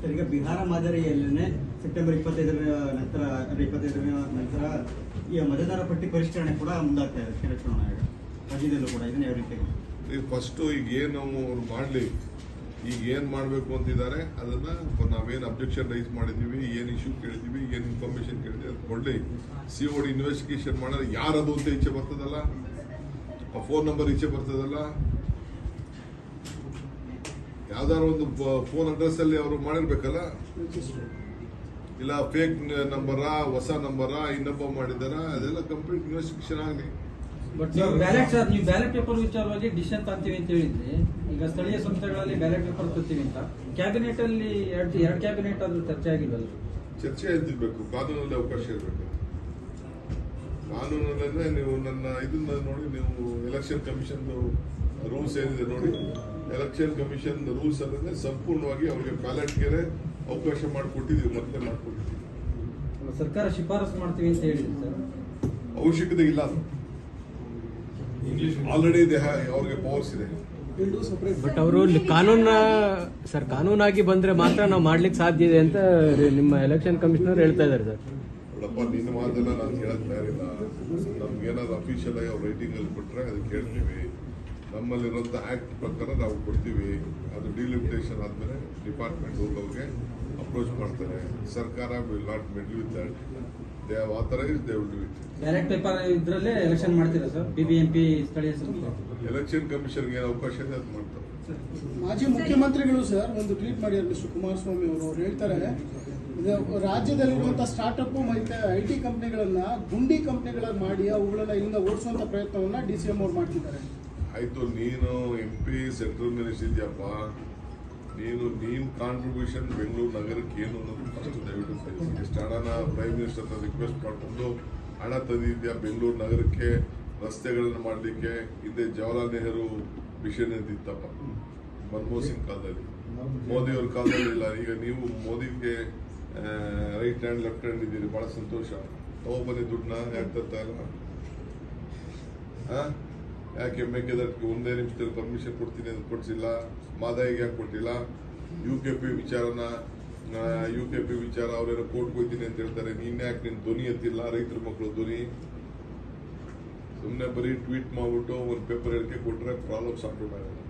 Sir, ಈಗ ಬಿಹಾರ ಮಾದರಿಯಲ್ಲೇ September 25ರ ನಂತರ 25ರ ನಂತರ ಈ ಮತದಾರ ಪಟ್ಟಿ ಪರಿಷ್ಕರಣೆ ಕೂಡ ಮುಂದಾಗ್ತಾ ಇದೆ ಕೇಂದ್ರ ಚುನಾವಣಾ ಆಯೋಗ. ರಾಜ್ಯದಲ್ಲೂ ಕೂಡ ಇದನ್ನ ಯಾವ ರೀತಿ ಫಸ್ಟ್ ಈಗ ಏನು ಅವ್ರು ಮಾಡಲಿ, ಈಗ ಏನು ಮಾಡಬೇಕು ಅಂತಿದ್ದಾರೆ ಅದನ್ನ ನಾವೇನು ಅಬ್ಜೆಕ್ಷನ್ ರೈಸ್ ಮಾಡಿದ್ದೀವಿ, ಏನು ಇಶ್ಯೂ ಕೇಳಿದ್ದೀವಿ, ಏನು ಇನ್ಫಾರ್ಮೇಶನ್ ಕೇಳಿದ್ದೀವಿ ಅದು ಕೊಡಲಿ. COD ಇನ್ವೆಸ್ಟಿಗೇಷನ್ ಮಾಡಿದ್ರೆ ಯಾರದು ಅಂತ ಈಚೆ ಬರ್ತದಲ್ಲ, ಆ ಫೋನ್ ನಂಬರ್ ಈಚೆ ಬರ್ತದಲ್ಲ, ಯಾವ್ದಾದ್ರು ಒಂದು ಫೋನ್ ಅಡ್ರೆಸ್ ಅಲ್ಲಿ ಅವರು ಮಾಡಿರ್ಬೇಕಲ್ಲ, ಇಲ್ಲ ಫೇಕ್ ನಂಬರಾ, ಹೊಸ ನಂಬರಾ, ಇನ್ನೊಬ್ಬ ಮಾಡಿದಾರ, ಅದೆಲ್ಲ ಕಂಪ್ಲೀಟ್ ಇನ್ವೆಸ್ಟಿಗೇಷನ್ ಆಗಲಿ. ಬಟ್ ನೀವು ಬ್ಯಾಲೆಟ್ ಪೇಪರ್ ವಿಚಾರವಾಗಿ ಡಿಸಿಷನ್ ತರ್ತೀವಿ ಅಂತ ಹೇಳಿದ್ರೆ, ಈಗ ಸ್ಥಳೀಯ ಸಂಸ್ಥೆಗಳಲ್ಲಿ ಬ್ಯಾಲೆಟ್ ಪೇಪರ್ ತರ್ತೀವಿ ಅಂತ ಕ್ಯಾಬಿನೆಟ್ ಅಲ್ಲಿ ಎರಡು ಕ್ಯಾಬಿನೆಟ್ ಆದ್ರೂ ಚರ್ಚೆ ಆಗಿಲ್ಲಲ್ಲ? ಚರ್ಚೆ ಎದ್ದಿರ್ಬೇಕು, ಕಾನೂನಲ್ಲಿ ಅವಕಾಶ ಇರಬೇಕು. ಕಾನೂನಲ್ಲೇ ನೀವು ನನ್ನ ಇದನ್ನ ನೋಡಿ, ನೀವು ಎಲೆಕ್ಷನ್ ಕಮಿಷನ್ ರೂಲ್ಸ್ ಏನಿದೆ ನೋಡಿ, ಎಲೆಕ್ಷನ್ ಕಮಿಷನ್ ರೂಲ್ಸ್ ಅಲ್ಲದೆ ಸಂಪೂರ್ಣವಾಗಿ ಅವ್ರಿಗೆ ಬ್ಯಾಲೆಟ್ಗೆ ಅವಕಾಶ ಮಾಡಿಕೊಟ್ಟಿದ್ದೀವಿ, ಮತ್ತೆ ಮಾಡಿಕೊಟ್ಟಿದ್ದೀವಿ. ಸರ್ಕಾರ ಶಿಫಾರಸು ಮಾಡ್ತೀವಿ ಅಂತ ಹೇಳಿದ್ರು ಸರ್. ಅವಶ್ಯಕತೆ ಇಲ್ಲ, ಆಲ್ರೆಡಿ ಅವ್ರಿಗೆ ಪವರ್ಸ್ ಇದೆ. ಬಟ್ ಅವರು ಕಾನೂನಾಗಿ ಬಂದ್ರೆ ಮಾತ್ರ ನಾವು ಮಾಡ್ಲಿಕ್ಕೆ ಸಾಧ್ಯ ಇದೆ ಅಂತ ನಿಮ್ಮ ಎಲೆಕ್ಷನ್ ಕಮಿಷನರ್ ಹೇಳ್ತಾ ಇದ್ದಾರೆ ಸರ್. ನೋಡಪ್ಪ, ನಿನ್ನ ಮಾತೆಲ್ಲ ನಾನು ಹೇಳಕ್ ತಯಾರಿಲ್ಲ. ನಮ್ಗೇನಾದ್ರು ಅಫಿಷಿಯಲ್ ಆಗಿ ಅವ್ರು ರೈಟಿಂಗ್ ಅಲ್ಲಿ ಕೊಟ್ಟರೆ ಅದಕ್ಕೆ ಕೇಳ್ತೀವಿ. ನಮ್ಮಲ್ಲಿರುವಂಥ ಆಕ್ಟ್ ಪ್ರಕಾರ ನಾವು ಕೊಡ್ತೀವಿ. ಅದು ಡಿಲಿಮಿಟೇಷನ್ ಆದ್ಮೇಲೆ ಡಿಪಾರ್ಟ್ಮೆಂಟ್ ಅವ್ರಿಗೆ ಅಪ್ರೋಚ್ ಮಾಡ್ತಾರೆ. ಸರ್ಕಾರ will not medal with that. They have authorised, they will do it. Ballot paper ಇದ್ರಲ್ಲೇ ಎಲೆಕ್ಷನ್ ಮಾಡ್ತೀರಾ ಸರ್? BBMP ಸ್ಥಳೀಯ ಸಂಸ್ಥೆ ಎಲೆಕ್ಷನ್ ಕಮಿಷನ್ಗೆ ಏನು ಅವಕಾಶ ಇದೆ ಅದು ಮಾಡ್ತಾರೆ. ಮಾಜಿ ಮುಖ್ಯಮಂತ್ರಿಗಳು ಸರ್ ಒಂದು ಟ್ವೀಟ್ ಮಾಡಿದ್ದಾರೆ ಮಿಸ್ಟರ್ ಕುಮಾರಸ್ವಾಮಿ ಅವರು ಹೇಳ್ತಾರೆ, ರಾಜ್ಯದಲ್ಲಿರುವಂತಹ ಸ್ಟಾರ್ಟ್ಅಪ್ ಮತ್ತೆ IT ಕಂಪನಿಗಳನ್ನ ಗುಂಡಿ ಕಂಪನಿಗಳಾಗಿ ಮಾಡಿ ಅವುಗಳನ್ನ ಇಲ್ಲಿಂದ ಓಡಿಸುವಂತ ಪ್ರಯತ್ನವನ್ನ DCM ಅವರು ಮಾಡ್ತಿದ್ದಾರೆ. ಆಯ್ತು, ನೀನು MP ಸೆಂಟ್ರಲ್ ಮಿನಿಸ್ಟರ್ ಇದೆಯಪ್ಪ, ನೀನ್ ಕಾಂಟ್ರಿಬ್ಯೂಷನ್ ಬೆಂಗಳೂರು ನಗರಕ್ಕೆ ಏನು ಅನ್ನೋದು ಫಸ್ಟ್ ದಯವಿಟ್ಟು ಎಷ್ಟು ಹಣನ ಪ್ರೈಮ್ ಮಿನಿಸ್ಟರ್ ರಿಕ್ವೆಸ್ಟ್ ಮಾಡಿಕೊಂಡು ಹಣ ತಂದಿದ್ಯಾ ಬೆಂಗಳೂರು ನಗರಕ್ಕೆ ರಸ್ತೆಗಳನ್ನು ಮಾಡಲಿಕ್ಕೆ? ಹಿಂದೆ ಜವಾಹರ್ಲಾಲ್ ನೆಹರು ಮಿಷನ್ ಅಂತಿತ್ತಪ್ಪ, ಮನಮೋಹನ್ ಸಿಂಗ್ ಕಾಲದಲ್ಲಿ, ಮೋದಿಯವ್ರ ಕಾಲದಲ್ಲಿ ಇಲ್ಲ. ಈಗ ನೀವು ಮೋದಿಗೆ ರೈಟ್ ಹ್ಯಾಂಡ್ ಲೆಫ್ಟ್ ಹ್ಯಾಂಡ್ ಇದ್ದೀರಿ, ಬಹಳ ಸಂತೋಷ. ತಗೊಬನ್ನಿ ದುಡ್ಡನ್ನ, ಯಾಕೆ ತರ್ತಾ ಇಲ್ಲ? ಯಾಕೆ ಮೇಕೆದಾಟಿಗೆ ಒಂದೇ ನಿಮಿಷದಲ್ಲಿ ಪರ್ಮಿಷನ್ ಕೊಡ್ತೀನಿ ಅಂತ ಕೊಡ್ಸಿಲ್ಲ? ಮಾದಾಯಿಗೆ ಯಾಕೆ ಕೊಟ್ಟಿಲ್ಲ? UKP ವಿಚಾರ ಅವರೇನೋ ಕೋರ್ಟ್ಗೆ ಹೋಗ್ತೀನಿ ಅಂತ ಹೇಳ್ತಾರೆ. ನೀನ್ ಯಾಕೆ ನಿನ್ ಧ್ವನಿ ಎತ್ತಿಲ್ಲ? ರೈತರ ಮಕ್ಕಳು ಧ್ವನಿ ಸುಮ್ಮನೆ ಬರೀ ಟ್ವೀಟ್ ಮಾಡ್ಬಿಟ್ಟು ಒಂದು ಪೇಪರ್ ಹೇಳಿಕೆ ಕೊಟ್ರೆ ಪ್ರಾಬ್ಲಮ್ ಸಾಲ್ವ್ ಆಗಲ್ಲ.